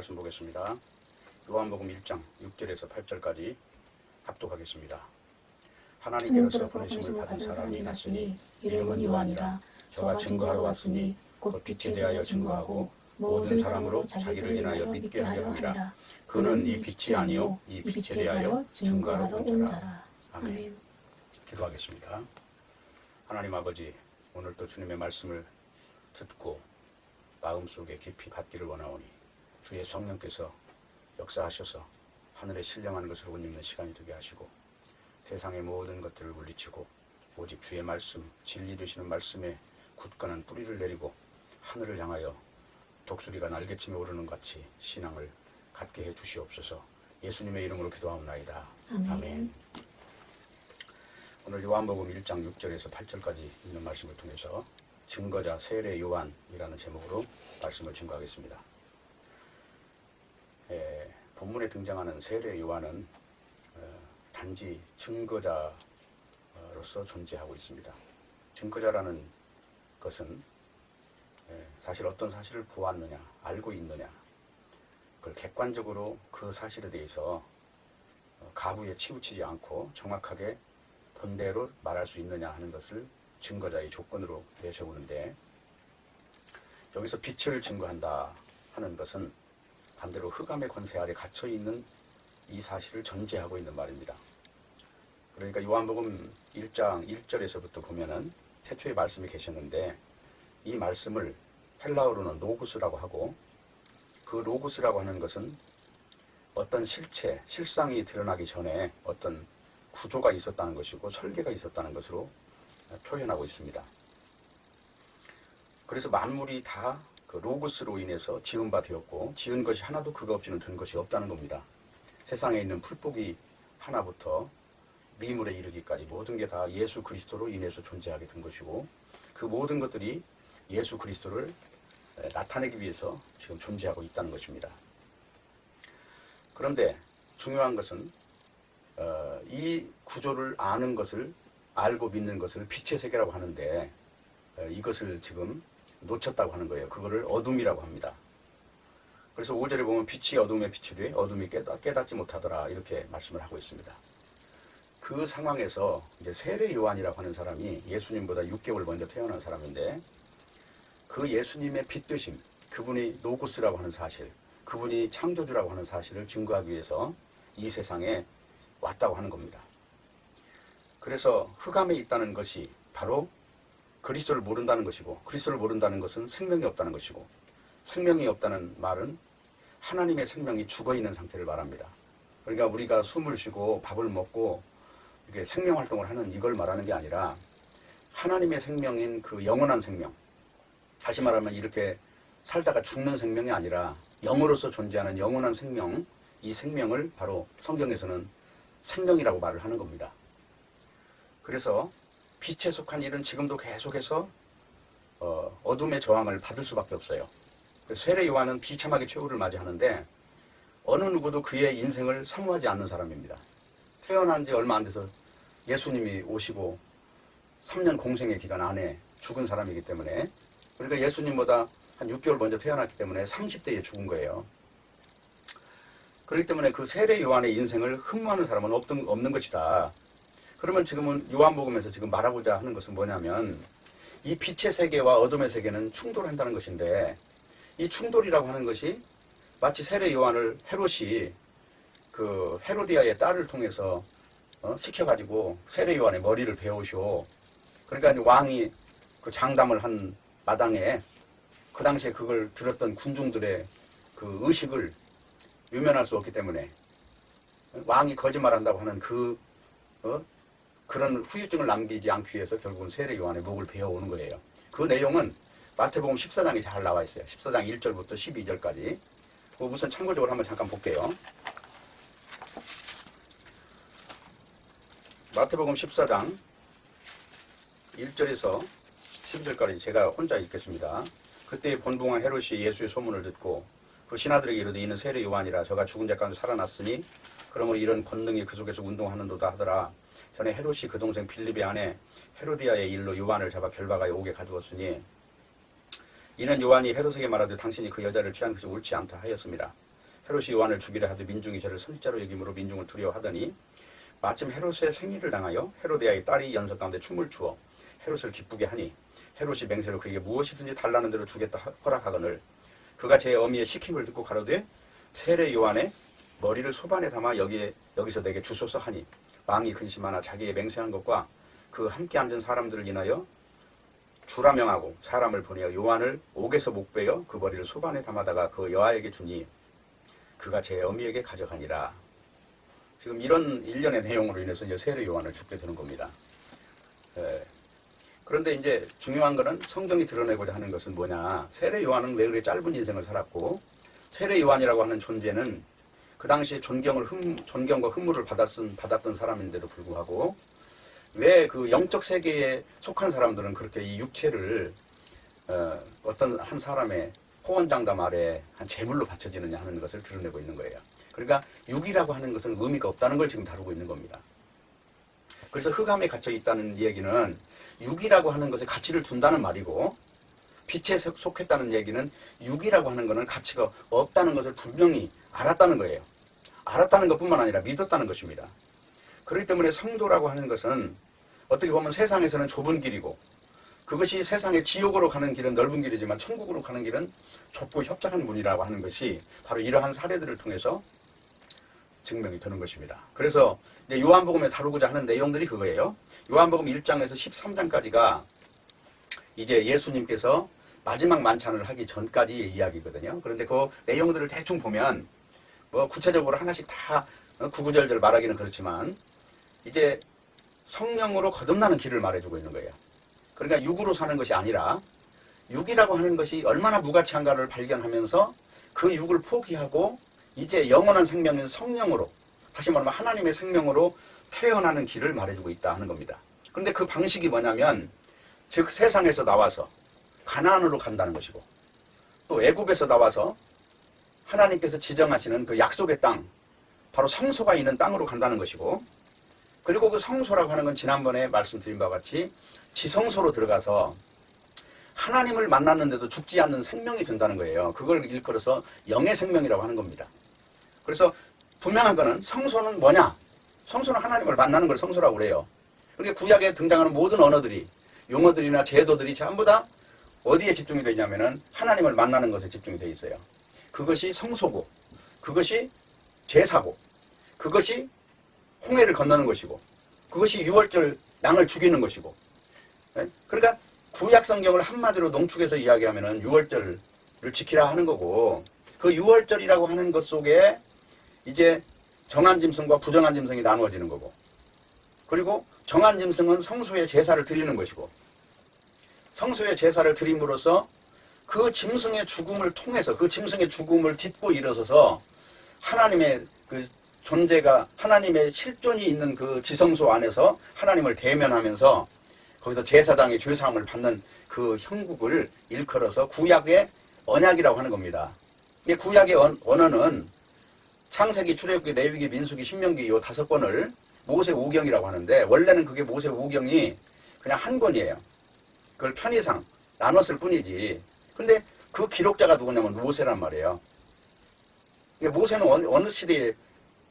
말씀 보겠습니다. 요한복음 1장 6절에서 8절까지 합독하겠습니다. 하나님께로서 보내심을 받은 사람이 났으니 이름은 요한이라. 저가 증거하러 왔으니 곧 빛에 대하여 증거하고 모든 사람으로 자기를 인하여 믿게 하려 함이라. 그는 이 빛이 아니요 이 빛에 대하여 증거하러 온 자라. 아멘. 기도하겠습니다. 하나님 아버지, 오늘도 주님의 말씀을 듣고 마음속에 깊이 받기를 원하오니 주의 성령께서 역사하셔서 하늘에 신령한 것을 옷 입는 시간이 되게 하시고 세상의 모든 것들을 물리치고 오직 주의 말씀, 진리 되시는 말씀에 굳건한 뿌리를 내리고 하늘을 향하여 독수리가 날개침에 오르는 같이 신앙을 갖게 해 주시옵소서. 예수님의 이름으로 기도하옵나이다. 아멘. 오늘 요한복음 1장 6절에서 8절까지 있는 말씀을 통해서 증거자 세례 요한이라는 제목으로 말씀을 증거하겠습니다. 본문에 등장하는 세례 요한은 단지 증거자로서 존재하고 있습니다. 증거자라는 것은 사실 어떤 사실을 보았느냐, 알고 있느냐, 그걸 객관적으로 그 사실에 대해서 가부에 치우치지 않고 정확하게 본대로 말할 수 있느냐 하는 것을 증거자의 조건으로 내세우는데, 여기서 빛을 증거한다 하는 것은 반대로 흑암의 권세 아래 갇혀있는 이 사실을 전제하고 있는 말입니다. 그러니까 요한복음 1장 1절에서부터 보면은 태초에 말씀이 계셨는데 이 말씀을 헬라어로는 로고스라고 하고, 그 로고스라고 하는 것은 어떤 실체, 실상이 드러나기 전에 어떤 구조가 있었다는 것이고 설계가 있었다는 것으로 표현하고 있습니다. 그래서 만물이 다 그 로고스로 인해서 지은 바 되었고, 지은 것이 하나도 그거 없이는 된 것이 없다는 겁니다. 세상에 있는 풀뿌기 하나부터 미물에 이르기까지 모든 게 다 예수 그리스도로 인해서 존재하게 된 것이고, 그 모든 것들이 예수 그리스도를 나타내기 위해서 지금 존재하고 있다는 것입니다. 그런데 중요한 것은 이 구조를 아는 것을, 알고 믿는 것을 빛의 세계라고 하는데 이것을 지금 놓쳤다고 하는 거예요. 그거를 어둠이라고 합니다. 그래서 5절에 보면 빛이 어둠에 비추되 어둠이 깨닫지 못하더라, 이렇게 말씀을 하고 있습니다. 그 상황에서 이제 세례 요한이라고 하는 사람이 예수님보다 6개월 먼저 태어난 사람인데, 그 예수님의 빛 되심, 그분이 로고스라고 하는 사실, 그분이 창조주라고 하는 사실을 증거하기 위해서 이 세상에 왔다고 하는 겁니다. 그래서 흑암에 있다는 것이 바로 그리스도를 모른다는 것이고, 그리스도를 모른다는 것은 생명이 없다는 것이고, 생명이 없다는 말은 하나님의 생명이 죽어있는 상태를 말합니다. 그러니까 우리가 숨을 쉬고 밥을 먹고 이렇게 생명활동을 하는 이걸 말하는 게 아니라 하나님의 생명인 그 영원한 생명, 다시 말하면 이렇게 살다가 죽는 생명이 아니라 영으로서 존재하는 영원한 생명, 이 생명을 바로 성경에서는 생명이라고 말을 하는 겁니다. 그래서 빛에 속한 일은 지금도 계속해서 어둠의 저항을 받을 수밖에 없어요. 세례 요한은 비참하게 최후를 맞이하는데 어느 누구도 그의 인생을 사모하지 않는 사람입니다. 태어난 지 얼마 안 돼서 예수님이 오시고 3년 공생의 기간 안에 죽은 사람이기 때문에, 그러니까 예수님보다 한 6개월 먼저 태어났기 때문에 30대에 죽은 거예요. 그렇기 때문에 그 세례 요한의 인생을 흠모하는 사람은 없는 것이다. 그러면 지금은 요한복음에서 지금 말하고자 하는 것은 뭐냐면, 이 빛의 세계와 어둠의 세계는 충돌한다는 것인데, 이 충돌이라고 하는 것이 마치 세례 요한을 헤롯이 그 헤로디아의 딸을 통해서 시켜가지고 세례 요한의 머리를 베어오쇼. 그러니까 왕이 그 장담을 한 마당에 그 당시에 그걸 들었던 군중들의 그 의식을 유면할 수 없기 때문에 왕이 거짓말한다고 하는 그런 후유증을 남기지 않기 위해서 결국은 세례 요한의 목을 베어오는 거예요. 그 내용은 마태복음 14장에 잘 나와 있어요. 14장 1절부터 12절까지. 우선 참고적으로 한번 잠깐 볼게요. 마태복음 14장 1절에서 12절까지 제가 혼자 읽겠습니다. 그때 본붕왕 헤롯이 예수의 소문을 듣고 그 신하들에게 이르되 이는 세례 요한이라. 저가 죽은 자 가운데 살아났으니 그러므로 이런 권능이 그 속에서 운동하는도다 하더라. 전에 헤롯이 그 동생 빌립의 아내 헤로디아의 일로 요한을 잡아 결박하여 옥에 가두었으니, 이는 요한이 헤롯에게 말하되 당신이 그 여자를 취한 것이 옳지 않다 하였습니다. 헤롯이 요한을 죽이려 하되 민중이 저를 선지자로 여김으로 민중을 두려워하더니 마침 헤롯의 생일을 당하여 헤로데아의 딸이 연석 가운데 춤을 추어 헤롯을 기쁘게 하니 헤롯이 맹세로 그에게 무엇이든지 달라는 대로 주겠다 허락하거늘 그가 제 어미의 시킴을 듣고 가로되 세례 요한의 머리를 소반에 담아 여기서 내게 주소서 하니 왕이 근심하나 자기의 맹세한 것과 그 함께 앉은 사람들을 인하여 주라 명하고 사람을 보내어 요한을 옥에서 목베어 그 머리를 소반에 담아다가 그 여아에게 주니 그가 제 어미에게 가져가니라. 지금 이런 일련의 내용으로 인해서 이제 세례 요한을 죽게 되는 겁니다. 그런데 이제 중요한 거는 성경이 드러내고자 하는 것은 뭐냐. 세례 요한은 왜 그렇게 짧은 인생을 살았고 세례 요한이라고 하는 존재는 그 당시에 존경과 흠물을 받았던 사람인데도 불구하고 왜 그 영적 세계에 속한 사람들은 그렇게 이 육체를 어떤 한 사람의 호언장담 아래 한 제물로 바쳐지느냐 하는 것을 드러내고 있는 거예요. 그러니까 육이라고 하는 것은 의미가 없다는 걸 지금 다루고 있는 겁니다. 그래서 흑암에 갇혀 있다는 얘기는 육이라고 하는 것에 가치를 둔다는 말이고 빛에 속했다는 얘기는 육이라고 하는 것은 가치가 없다는 것을 분명히 알았다는 거예요. 알았다는 것뿐만 아니라 믿었다는 것입니다. 그렇기 때문에 성도라고 하는 것은 어떻게 보면 세상에서는 좁은 길이고 그것이 세상의 지옥으로 가는 길은 넓은 길이지만 천국으로 가는 길은 좁고 협착한 문이라고 하는 것이 바로 이러한 사례들을 통해서 증명이 되는 것입니다. 그래서 이제 요한복음에 다루고자 하는 내용들이 그거예요. 요한복음 1장에서 13장까지가 이제 예수님께서 마지막 만찬을 하기 전까지의 이야기거든요. 그런데 그 내용들을 대충 보면 뭐 구체적으로 하나씩 다 구구절절 말하기는 그렇지만 이제 성령으로 거듭나는 길을 말해주고 있는 거예요. 그러니까 육으로 사는 것이 아니라 육이라고 하는 것이 얼마나 무가치한가를 발견하면서 그 육을 포기하고 이제 영원한 생명인 성령으로 다시 말하면 하나님의 생명으로 태어나는 길을 말해주고 있다 하는 겁니다. 그런데 그 방식이 뭐냐면 즉 세상에서 나와서 가나안으로 간다는 것이고 또 애굽에서 나와서 하나님께서 지정하시는 그 약속의 땅 바로 성소가 있는 땅으로 간다는 것이고 그리고 그 성소라고 하는 건 지난번에 말씀드린 바와 같이 지성소로 들어가서 하나님을 만났는데도 죽지 않는 생명이 된다는 거예요. 그걸 일컬어서 영의 생명이라고 하는 겁니다. 그래서 분명한 거는 성소는 뭐냐? 성소는 하나님을 만나는 걸 성소라고 그래요. 그러니까 구약에 등장하는 모든 언어들이 용어들이나 제도들이 전부 다 어디에 집중이 되냐면은 하나님을 만나는 것에 집중이 되어 있어요. 그것이 성소고 그것이 제사고 그것이 홍해를 건너는 것이고 그것이 유월절 양을 죽이는 것이고 그러니까 구약 성경을 한마디로 농축해서 이야기하면은 유월절을 지키라 하는 거고 그 유월절이라고 하는 것 속에 이제 정한 짐승과 부정한 짐승이 나누어지는 거고 그리고 정한 짐승은 성소에 제사를 드리는 것이고 성소에 제사를 드림으로써 그 짐승의 죽음을 통해서 그 짐승의 죽음을 딛고 일어서서 하나님의 그 존재가 하나님의 실존이 있는 그 지성소 안에서 하나님을 대면하면서 거기서 제사장의 죄사함을 받는 그 형국을 일컬어서 구약의 언약이라고 하는 겁니다. 이 구약의 언어는 창세기, 출애굽기, 레위기, 민수기, 신명기 이 5권을 모세오경이라고 하는데 원래는 그게 모세오경이 그냥 한 권이에요. 그걸 편의상 나눴을 뿐이지. 근데 그 기록자가 누구냐면 모세란 말이에요. 모세는 어느 시대의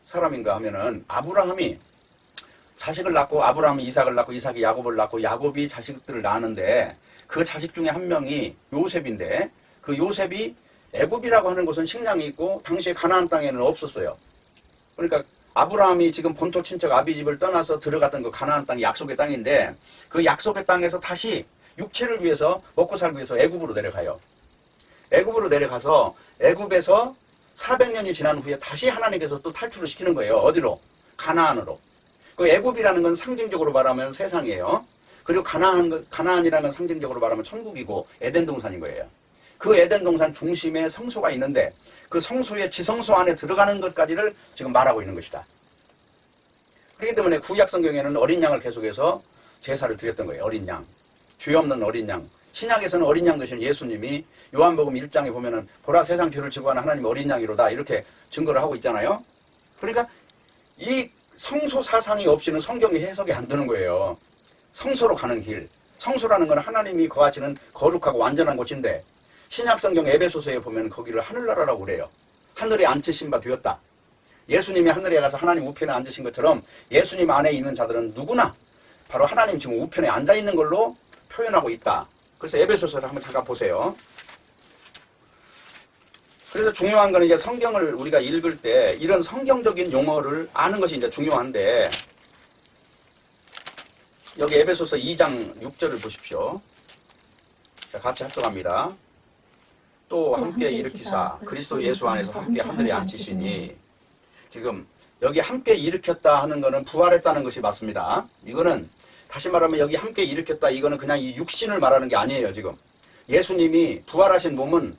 사람인가 하면은 아브라함이 자식을 낳고 아브라함이 이삭을 낳고 이삭이 야곱을 낳고 야곱이 자식들을 낳았는데 그 자식 중에 한 명이 요셉인데 그 요셉이 애굽이라고 하는 곳은 식량이 있고 당시에 가나안 땅에는 없었어요. 그러니까 아브라함이 지금 본토 친척 아비집을 떠나서 들어갔던 그 가나안 땅이 약속의 땅인데 그 약속의 땅에서 다시 육체를 위해서 먹고 살기 위해서 애굽으로 내려가요. 애굽으로 내려가서 애굽에서 400년이 지난 후에 다시 하나님께서 또 탈출을 시키는 거예요. 어디로? 가나안으로. 그 애굽이라는 건 상징적으로 말하면 세상이에요. 그리고 가나안이라는 건 상징적으로 말하면 천국이고 에덴 동산인 거예요. 그 에덴 동산 중심에 성소가 있는데 그 성소의 지성소 안에 들어가는 것까지를 지금 말하고 있는 것이다. 그렇기 때문에 구약 성경에는 어린 양을 계속해서 제사를 드렸던 거예요. 어린 양. 죄 없는 어린 양. 신약에서는 어린 양 되신 예수님이 요한복음 1장에 보면은 보라 세상 죄를 지고 하는 하나님 어린 양이로다 이렇게 증거를 하고 있잖아요. 그러니까 이 성소 사상이 없이는 성경이 해석이 안 되는 거예요. 성소로 가는 길. 성소라는 건 하나님이 거하시는 거룩하고 완전한 곳인데 신약 성경 에베소서에 보면 거기를 하늘나라라고 그래요. 하늘에 앉으신 바 되었다. 예수님이 하늘에 가서 하나님 우편에 앉으신 것처럼 예수님 안에 있는 자들은 누구나 바로 하나님 지금 우편에 앉아있는 걸로 표현하고 있다. 그래서 에베소서를 한번 잠깐 보세요. 그래서 중요한 거는 이제 성경을 우리가 읽을 때 이런 성경적인 용어를 아는 것이 이제 중요한데, 여기 에베소서 2장 6절을 보십시오. 자, 같이 합독합니다. 또 함께 일으키사 그리스도 예수 안에서 함께 하늘에 앉히시니. 지금 여기 함께 일으켰다 하는 거는 부활했다는 것이 맞습니다. 이거는 다시 말하면 여기 함께 일으켰다, 이거는 그냥 이 육신을 말하는 게 아니에요. 지금 예수님이 부활하신 몸은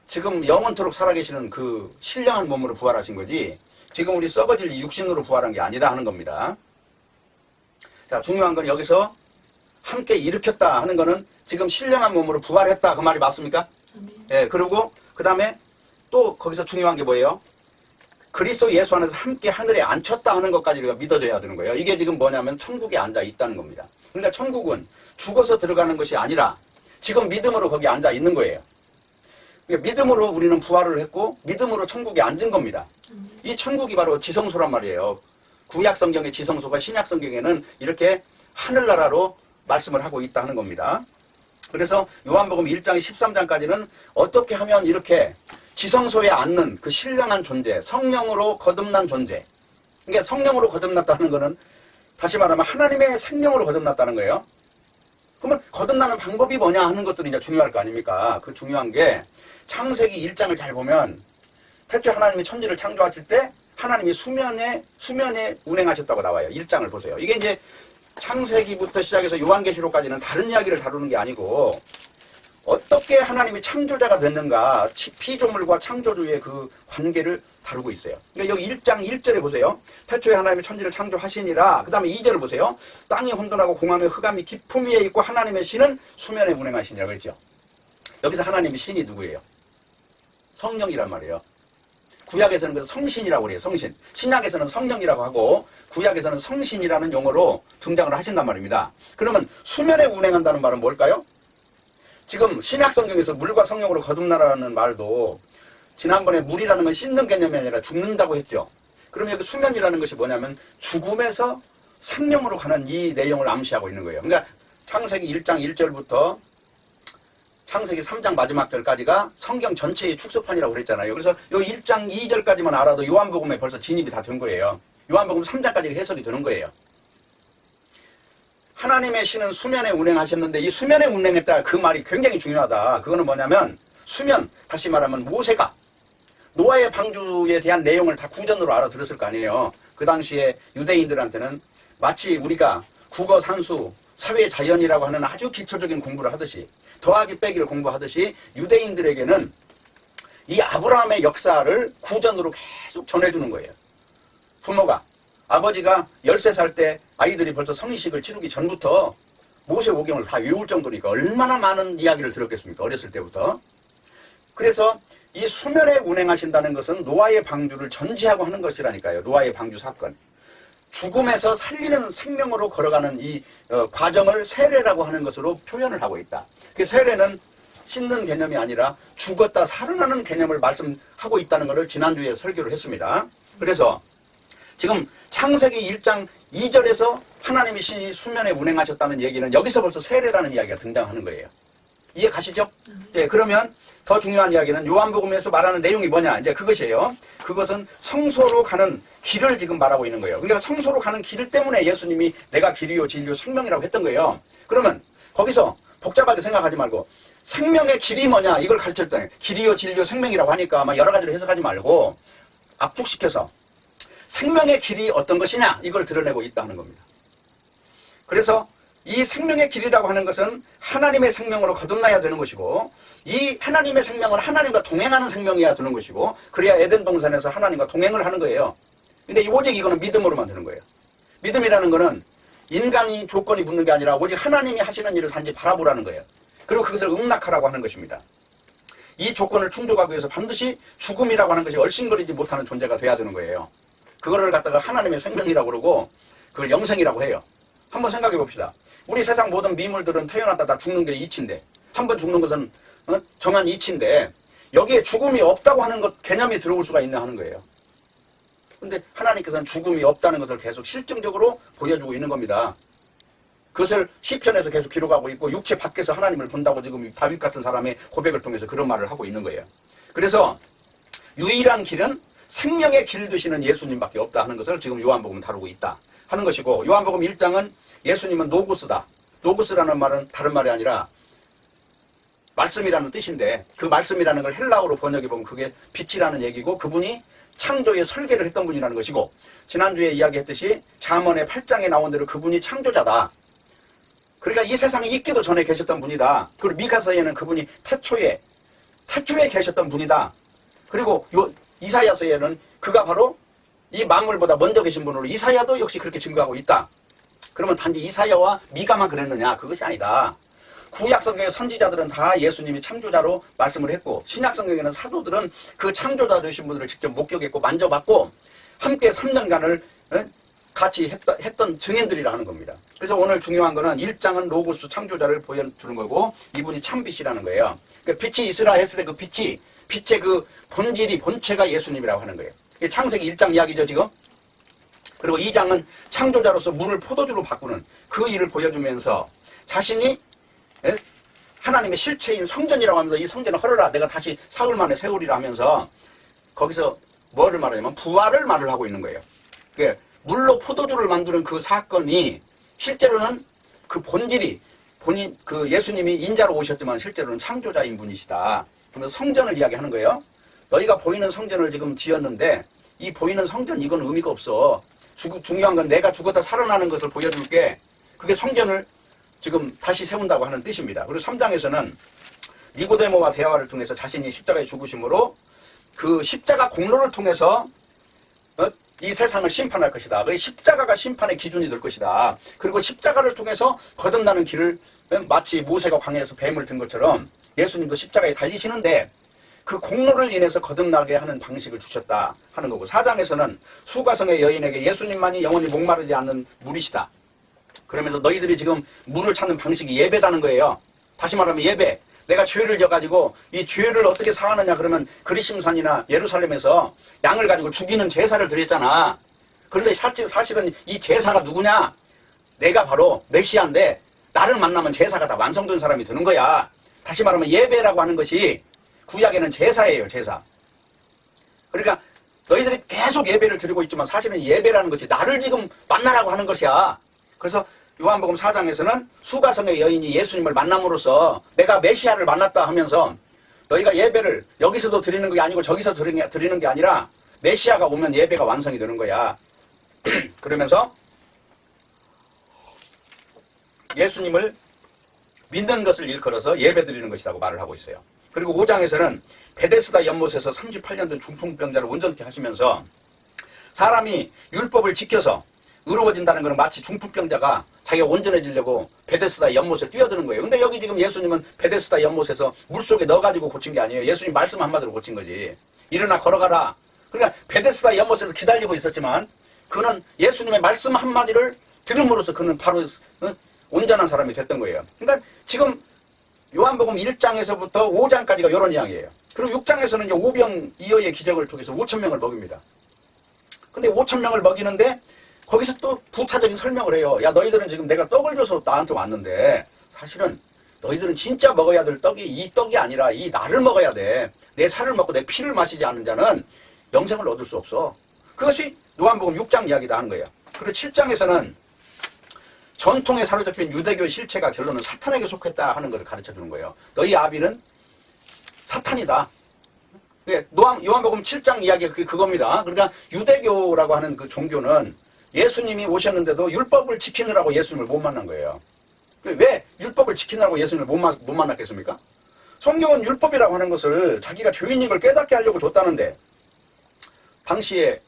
지금 영원토록 살아계시는 그 신령한 몸으로 부활하신 거지, 지금 우리 썩어질 육신으로 부활한 게 아니다 하는 겁니다. 자, 중요한 건 여기서 함께 일으켰다 하는 거는 지금 신령한 몸으로 부활했다, 그 말이 맞습니까? 예, 그리고 그 다음에 또 거기서 중요한 게 뭐예요? 그리스도 예수 안에서 함께 하늘에 앉혔다 하는 것까지 우리가 믿어줘야 되는 거예요. 이게 지금 뭐냐면 천국에 앉아 있다는 겁니다. 그러니까 천국은 죽어서 들어가는 것이 아니라 지금 믿음으로 거기 앉아 있는 거예요. 그러니까 믿음으로 우리는 부활을 했고 믿음으로 천국에 앉은 겁니다. 이 천국이 바로 지성소란 말이에요. 구약 성경의 지성소가 신약 성경에는 이렇게 하늘나라로 말씀을 하고 있다 하는 겁니다. 그래서 요한복음 1장 13장까지는 어떻게 하면 이렇게 지성소에 앉는 그 신령한 존재, 성령으로 거듭난 존재. 그러니까 성령으로 거듭났다는 것은 다시 말하면 하나님의 생명으로 거듭났다는 거예요. 그러면 거듭나는 방법이 뭐냐 하는 것들이 이제 중요할 거 아닙니까? 그 중요한 게 창세기 1장을 잘 보면 태초에 하나님이 천지를 창조하실 때 하나님이 수면에 운행하셨다고 나와요. 1장을 보세요. 이게 이제 창세기부터 시작해서 요한계시록까지는 다른 이야기를 다루는 게 아니고 어떻게 하나님이 창조자가 됐는가, 피조물과 창조주의 그 관계를 다루고 있어요. 그러니까 여기 1장 1절에 보세요. 태초에 하나님이 천지를 창조하시니라. 그 다음에 2절을 보세요. 땅이 혼돈하고 공함에 흑암이 깊음 위에 있고 하나님의 신은 수면에 운행하시니라고 했죠. 여기서 하나님의 신이 누구예요? 성령이란 말이에요. 구약에서는 그래서 성신이라고 그래요. 성신. 신약에서는 성령이라고 하고 구약에서는 성신이라는 용어로 등장을 하신단 말입니다. 그러면 수면에 운행한다는 말은 뭘까요? 지금 신약 성경에서 물과 성령으로 거듭나라는 말도 지난번에 물이라는 건 씻는 개념이 아니라 죽는다고 했죠. 그러면 여기 수면이라는 것이 뭐냐면 죽음에서 생명으로 가는 이 내용을 암시하고 있는 거예요. 그러니까 창세기 1장 1절부터 창세기 3장 마지막 절까지가 성경 전체의 축소판이라고 그랬잖아요. 그래서 이 1장 2절까지만 알아도 요한복음에 벌써 진입이 다 된 거예요. 요한복음 3장까지 해석이 되는 거예요. 하나님의 신은 수면에 운행하셨는데 이 수면에 운행했다, 그 말이 굉장히 중요하다. 그거는 뭐냐면 수면, 다시 말하면 모세가 노아의 방주에 대한 내용을 다 구전으로 알아들었을 거 아니에요. 그 당시에 유대인들한테는 마치 우리가 국어, 산수, 사회, 자연이라고 하는 아주 기초적인 공부를 하듯이, 더하기 빼기를 공부하듯이 유대인들에게는 이 아브라함의 역사를 구전으로 계속 전해주는 거예요. 부모가, 아버지가 13살 때 아이들이 벌써 성인식을 치르기 전부터 모세오경을 다 외울 정도니까 얼마나 많은 이야기를 들었겠습니까? 어렸을 때부터. 그래서 이 수면에 운행하신다는 것은 노아의 방주를 전제하고 하는 것이라니까요. 노아의 방주 사건. 죽음에서 살리는 생명으로 걸어가는 이 과정을 세례라고 하는 것으로 표현을 하고 있다. 그 세례는 씻는 개념이 아니라 죽었다 살아나는 개념을 말씀하고 있다는 것을 지난주에 설교를 했습니다. 그래서 지금 창세기 1장 2절에서 하나님의 신이 수면에 운행하셨다는 얘기는 여기서 벌써 세례라는 이야기가 등장하는 거예요. 이해 가시죠? 네, 그러면 더 중요한 이야기는 요한복음에서 말하는 내용이 뭐냐, 이제 그것이에요. 그것은 성소로 가는 길을 지금 말하고 있는 거예요. 그러니까 성소로 가는 길 때문에 예수님이 내가 길이요 진리요 생명이라고 했던 거예요. 그러면 거기서 복잡하게 생각하지 말고 생명의 길이 뭐냐 이걸 가르쳤더니 길이요 진리요 생명이라고 하니까 막 여러 가지로 해석하지 말고 압축시켜서 생명의 길이 어떤 것이냐 이걸 드러내고 있다 하는 겁니다. 그래서 이 생명의 길이라고 하는 것은 하나님의 생명으로 거듭나야 되는 것이고, 이 하나님의 생명은 하나님과 동행하는 생명이어야 되는 것이고, 그래야 에덴 동산에서 하나님과 동행을 하는 거예요. 근데 오직 이거는 믿음으로만 되는 거예요. 믿음이라는 거는 인간이 조건이 붙는 게 아니라 오직 하나님이 하시는 일을 단지 바라보라는 거예요. 그리고 그것을 응낙하라고 하는 것입니다. 이 조건을 충족하기 위해서 반드시 죽음이라고 하는 것이 얼씬거리지 못하는 존재가 돼야 되는 거예요. 그거를 갖다가 하나님의 생명이라고 그러고 그걸 영생이라고 해요. 한번 생각해 봅시다. 우리 세상 모든 미물들은 태어났다 다 죽는 게 이치인데, 한 번 죽는 것은 정한 이치인데, 여기에 죽음이 없다고 하는 것 개념이 들어올 수가 있나 하는 거예요. 근데 하나님께서는 죽음이 없다는 것을 계속 실증적으로 보여주고 있는 겁니다. 그것을 시편에서 계속 기록하고 있고 육체 밖에서 하나님을 본다고 지금 다윗 같은 사람의 고백을 통해서 그런 말을 하고 있는 거예요. 그래서 유일한 길은 생명의 길 되시는 예수님밖에 없다 하는 것을 지금 요한복음은 다루고 있다 하는 것이고, 요한복음 1장은 예수님은 노고스다. 노고스라는 말은 다른 말이 아니라 말씀이라는 뜻인데, 그 말씀이라는 걸 헬라어로 번역해 보면 그게 빛이라는 얘기고, 그분이 창조의 설계를 했던 분이라는 것이고, 지난주에 이야기했듯이 잠언의 8장에 나온 대로 그분이 창조자다. 그러니까 이 세상에 있기도 전에 계셨던 분이다. 그리고 미카서에는 그분이 태초에 계셨던 분이다. 그리고 이사야서에는 그가 바로 이 만물보다 먼저 계신 분으로 이사야도 역시 그렇게 증거하고 있다. 그러면 단지 이사야와 미가만 그랬느냐? 그것이 아니다. 구약성경의 선지자들은 다 예수님이 창조자로 말씀을 했고, 신약성경에는 사도들은 그 창조자 되신 분들을 직접 목격했고 만져봤고 함께 3년간을 같이 했던 증인들이라 하는 겁니다. 그래서 오늘 중요한 거는 1장은 로고스 창조자를 보여주는 거고, 이분이 참빛이라는 거예요. 그러니까 빛이 있으라 했을 때 그 빛의 그 본질이, 본체가 예수님이라고 하는 거예요. 창세기 1장 이야기죠 지금. 그리고 2장은 창조자로서 물을 포도주로 바꾸는 그 일을 보여주면서 자신이 하나님의 실체인 성전이라고 하면서 이 성전을 헐어라, 내가 다시 사흘 만에 세우리라 하면서 거기서 뭐를 말하냐면 부활을 말을 하고 있는 거예요. 물로 포도주를 만드는 그 사건이 실제로는 그 본질이 그 예수님이 인자로 오셨지만 실제로는 창조자인 분이시다. 그러면서 성전을 이야기하는 거예요. 너희가 보이는 성전을 지금 지었는데 이 보이는 성전 이건 의미가 없어. 중요한 건 내가 죽었다 살아나는 것을 보여줄게. 그게 성전을 지금 다시 세운다고 하는 뜻입니다. 그리고 3장에서는 니고데모와 대화를 통해서 자신이 십자가에 죽으심으로 그 십자가 공로를 통해서 이 세상을 심판할 것이다. 그 십자가가 심판의 기준이 될 것이다. 그리고 십자가를 통해서 거듭나는 길을 마치 모세가 광야에서 뱀을 든 것처럼 예수님도 십자가에 달리시는데 그 공로를 인해서 거듭나게 하는 방식을 주셨다 하는 거고, 4장에서는 수가성의 여인에게 예수님만이 영원히 목마르지 않는 물이시다. 그러면서 너희들이 지금 물을 찾는 방식이 예배다는 거예요. 다시 말하면 예배. 내가 죄를 져가지고 이 죄를 어떻게 사하느냐 그러면 그리심산이나 예루살렘에서 양을 가지고 죽이는 제사를 드렸잖아. 그런데 사실은 이 제사가 누구냐? 내가 바로 메시아인데 나를 만나면 제사가 다 완성된 사람이 되는 거야. 다시 말하면 예배라고 하는 것이 구약에는 제사예요, 제사. 그러니까 너희들이 계속 예배를 드리고 있지만 사실은 예배라는 것이 나를 지금 만나라고 하는 것이야. 그래서 요한복음 4장에서는 수가성의 여인이 예수님을 만남으로써 내가 메시아를 만났다 하면서 너희가 예배를 여기서도 드리는 게 아니고 저기서 드리는 게 아니라 메시아가 오면 예배가 완성이 되는 거야. 그러면서 예수님을 믿는 것을 일컬어서 예배 드리는 것이라고 말을 하고 있어요. 그리고 5장에서는 베데스다 연못에서 38년 된 중풍병자를 온전케 하시면서 사람이 율법을 지켜서 의로워진다는 것은 마치 중풍병자가 자기가 온전해지려고 베데스다 연못에 뛰어드는 거예요. 근데 여기 지금 예수님은 베데스다 연못에서 물속에 넣어가지고 고친 게 아니에요. 예수님 말씀 한마디로 고친 거지. 일어나 걸어가라. 그러니까 베데스다 연못에서 기다리고 있었지만 그는 예수님의 말씀 한마디를 들음으로써 그는 바로 온전한 사람이 됐던 거예요. 그러니까 지금 요한복음 1장에서부터 5장까지가 이런 이야기예요. 그리고 6장에서는 이제 오병이어의 기적을 통해서 5,000명을 먹입니다. 근데 5,000명을 먹이는데 거기서 또 부차적인 설명을 해요. 야, 너희들은 지금 내가 떡을 줘서 나한테 왔는데 사실은 너희들은 진짜 먹어야 될 떡이 이 떡이 아니라 이 나를 먹어야 돼. 내 살을 먹고 내 피를 마시지 않는 자는 영생을 얻을 수 없어. 그것이 요한복음 6장 이야기다 하는 거예요. 그리고 7장에서는 전통에 사로잡힌 유대교의 실체가 결론은 사탄에게 속했다 하는 것을 가르쳐주는 거예요. 너희 아비는 사탄이다. 요한복음 7장 이야기가 그겁니다. 그러니까 유대교라고 하는 그 종교는 예수님이 오셨는데도 율법을 지키느라고 예수님을 못 만난 거예요. 왜 율법을 지키느라고 예수님을 못 만났겠습니까? 성경은 율법이라고 하는 것을 자기가 죄인인 걸 깨닫게 하려고 줬다는데 당시에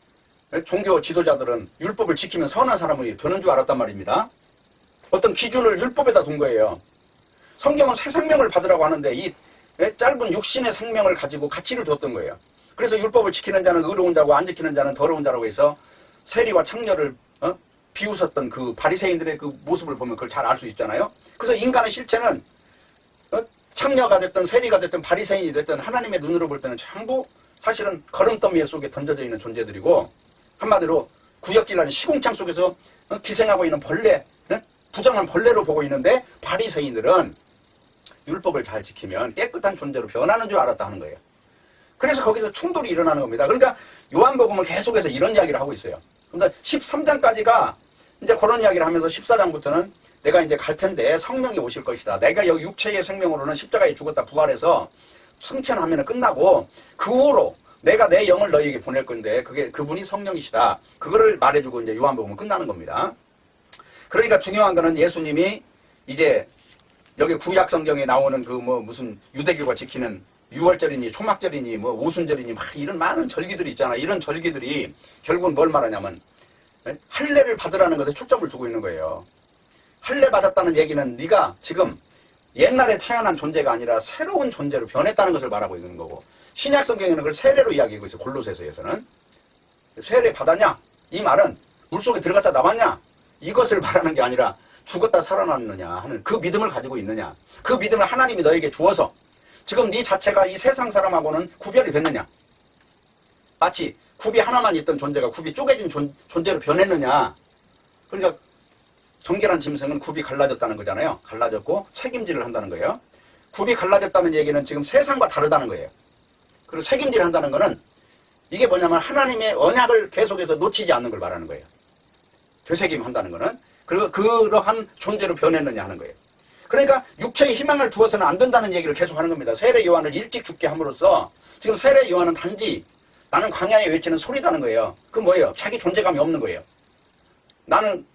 종교 지도자들은 율법을 지키면 선한 사람이 되는 줄 알았단 말입니다. 어떤 기준을 율법에다 둔 거예요. 성경은 새 생명을 받으라고 하는데 이 짧은 육신의 생명을 가지고 가치를 줬던 거예요. 그래서 율법을 지키는 자는 의로운 자고 안 지키는 자는 더러운 자라고 해서 세리와 창녀를 비웃었던 그 바리새인들의 그 모습을 보면 그걸 잘 알 수 있잖아요. 그래서 인간의 실체는 창녀가 됐든 세리가 됐든 바리새인이 됐든 하나님의 눈으로 볼 때는 전부 사실은 거름더미 속에 던져져 있는 존재들이고, 한마디로 구역질하는 시궁창 속에서 기생하고 있는 벌레, 부정한 벌레로 보고 있는데, 바리새인들은 율법을 잘 지키면 깨끗한 존재로 변하는 줄 알았다 하는 거예요. 그래서 거기서 충돌이 일어나는 겁니다. 그러니까 요한복음은 계속해서 이런 이야기를 하고 있어요. 그러니까 13장까지가 이제 그런 이야기를 하면서 14장부터는 내가 이제 갈 텐데 성령이 오실 것이다. 내가 여기 육체의 생명으로는 십자가에 죽었다 부활해서 승천하면 끝나고, 그 후로 내가 내 영을 너희에게 보낼 건데 그분이 성령이시다. 그거를 말해주고 이제 요한복음은 끝나는 겁니다. 그러니까 중요한 거는 예수님이 이제 여기 구약 성경에 나오는 그 뭐 무슨 유대교가 지키는 유월절이니 초막절이니 뭐 오순절이니 막 이런 많은 절기들이 있잖아. 이런 절기들이 결국은 뭘 말하냐면 할례를 받으라는 것에 초점을 두고 있는 거예요. 할례 받았다는 얘기는 네가 지금 옛날에 태어난 존재가 아니라 새로운 존재로 변했다는 것을 말하고 있는 거고, 신약 성경에는 그걸 세례로 이야기하고 있어요. 골로새서에서는 세례 받았냐? 이 말은 물속에 들어갔다 나왔냐? 이것을 말하는 게 아니라 죽었다 살아났느냐 하는 그 믿음을 가지고 있느냐, 그 믿음을 하나님이 너에게 주어서 지금 네 자체가 이 세상 사람하고는 구별이 됐느냐, 마치 굽이 하나만 있던 존재가 굽이 쪼개진 존재로 변했느냐. 그러니까 정결한 짐승은 굽이 갈라졌다는 거잖아요. 갈라졌고 책임질을 한다는 거예요. 굽이 갈라졌다는 얘기는 지금 세상과 다르다는 거예요. 그리고 책임질 한다는 거는 이게 뭐냐면 하나님의 언약을 계속해서 놓치지 않는 걸 말하는 거예요. 되새김 한다는 거는. 그리고 그러한 존재로 변했느냐 하는 거예요. 그러니까 육체의 희망을 두어서는 안 된다는 얘기를 계속 하는 겁니다. 세례 요한을 일찍 죽게 함으로써 지금 세례 요한은 단지 나는 광야에 외치는 소리다는 거예요. 그 뭐예요? 자기 존재감이 없는 거예요. 나는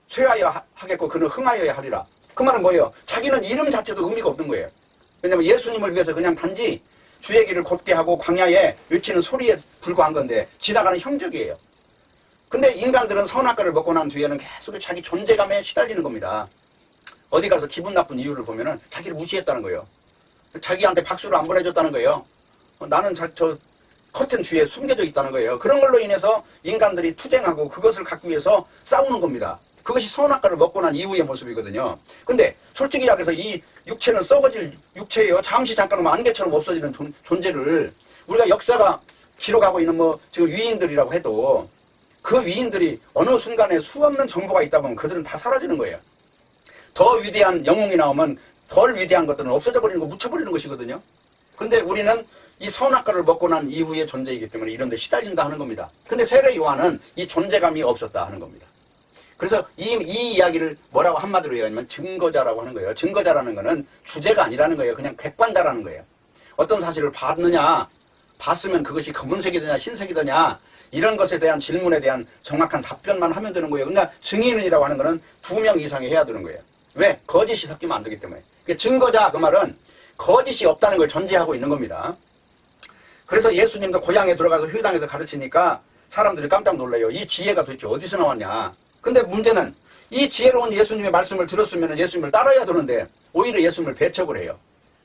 쇠하여 하겠고 그는 흥하여야 하리라. 그 말은 뭐예요? 자기는 이름 자체도 의미가 없는 거예요. 왜냐하면 예수님을 위해서 그냥 단지 주의 길을 곱게 하고 광야에 외치는 소리에 불과한 건데 지나가는 형적이에요. 근데 인간들은 선악과를 먹고 난 뒤에는 계속 자기 존재감에 시달리는 겁니다. 어디 가서 기분 나쁜 이유를 보면은 자기를 무시했다는 거예요. 자기한테 박수를 안 보내줬다는 거예요. 나는 저 커튼 뒤에 숨겨져 있다는 거예요. 그런 걸로 인해서 인간들이 투쟁하고 그것을 갖기 위해서 싸우는 겁니다. 그것이 선악과를 먹고 난 이후의 모습이거든요. 근데 솔직히 이야기해서 이 육체는 썩어질 육체예요. 잠시 잠깐 오면 안개처럼 없어지는 존재를 우리가 역사가 기록하고 있는 뭐 지금 위인들이라고 해도 그 위인들이 어느 순간에 수없는 정보가 있다 보면 그들은 다 사라지는 거예요. 더 위대한 영웅이 나오면 덜 위대한 것들은 없어져 버리는 거, 묻혀버리는 것이거든요. 근데 우리는 이 선악과를 먹고 난 이후의 존재이기 때문에 이런 데 시달린다 하는 겁니다. 근데 세례 요한은 이 존재감이 없었다 하는 겁니다. 그래서 이 이야기를 뭐라고 한마디로 얘기하냐면 증거자라고 하는 거예요. 증거자라는 거는 주제가 아니라는 거예요. 그냥 객관자라는 거예요. 어떤 사실을 봤느냐, 봤으면 그것이 검은색이더냐 흰색이더냐 이런 것에 대한 질문에 대한 정확한 답변만 하면 되는 거예요. 그러니까 증인이라고 하는 거는 2명 이상이 해야 되는 거예요. 왜? 거짓이 섞이면 안 되기 때문에. 그러니까 증거자 그 말은 거짓이 없다는 걸 전제하고 있는 겁니다. 그래서 예수님도 고향에 들어가서 회당에서 가르치니까 사람들이 깜짝 놀라요. 이 지혜가 도대체 어디서 나왔냐. 근데 문제는 이 지혜로운 예수님의 말씀을 들었으면 예수님을 따라야 되는데 오히려 예수님을 배척을 해요.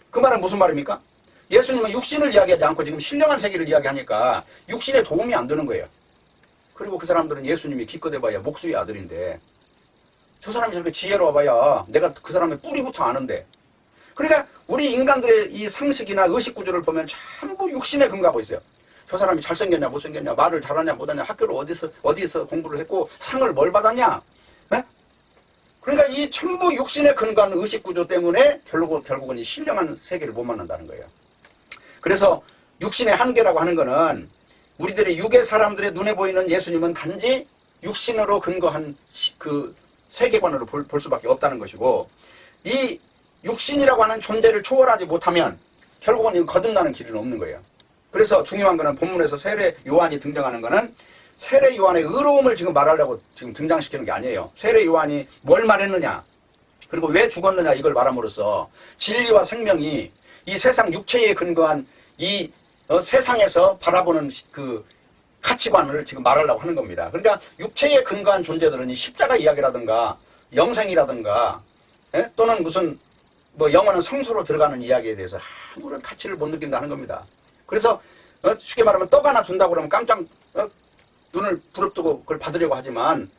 그 말은 무슨 말입니까? 예수님은 육신을 이야기하지 않고 지금 신령한 세계를 이야기하니까 육신에 도움이 안 되는 거예요. 그리고 그 사람들은 예수님이 기껏 해봐야 목수의 아들인데 저 사람이 저렇게 지혜로워봐야 내가 그 사람의 뿌리부터 아는데. 그러니까 우리 인간들의 이 상식이나 의식 구조를 보면 전부 육신에 근거하고 있어요. 저 사람이 잘생겼냐 못생겼냐, 말을 잘하냐 못하냐, 학교를 어디서 공부를 했고 상을 뭘 받았냐. 네? 그러니까 이 전부 육신에 근거한 의식 구조 때문에 결국은 이 신령한 세계를 못 만난다는 거예요. 그래서 육신의 한계라고 하는 거는 우리들의 육의 사람들의 눈에 보이는 예수님은 단지 육신으로 근거한 그 세계관으로 볼 수밖에 없다는 것이고, 이 육신이라고 하는 존재를 초월하지 못하면 결국은 거듭나는 길은 없는 거예요. 그래서 중요한 거는 본문에서 세례 요한이 등장하는 거는 세례 요한의 의로움을 지금 말하려고 지금 등장시키는 게 아니에요. 세례 요한이 뭘 말했느냐, 그리고 왜 죽었느냐 이걸 말함으로써 진리와 생명이 이 세상 육체에 근거한 이 세상에서 바라보는 그 가치관을 지금 말하려고 하는 겁니다. 그러니까 육체에 근거한 존재들은 이 십자가 이야기라든가 영생이라든가 또는 무슨 뭐 영원한 성소로 들어가는 이야기에 대해서 아무런 가치를 못 느낀다는 겁니다. 그래서 쉽게 말하면 떡 하나 준다고 그러면 깜짝 눈을 부릅뜨고 그걸 받으려고 하지만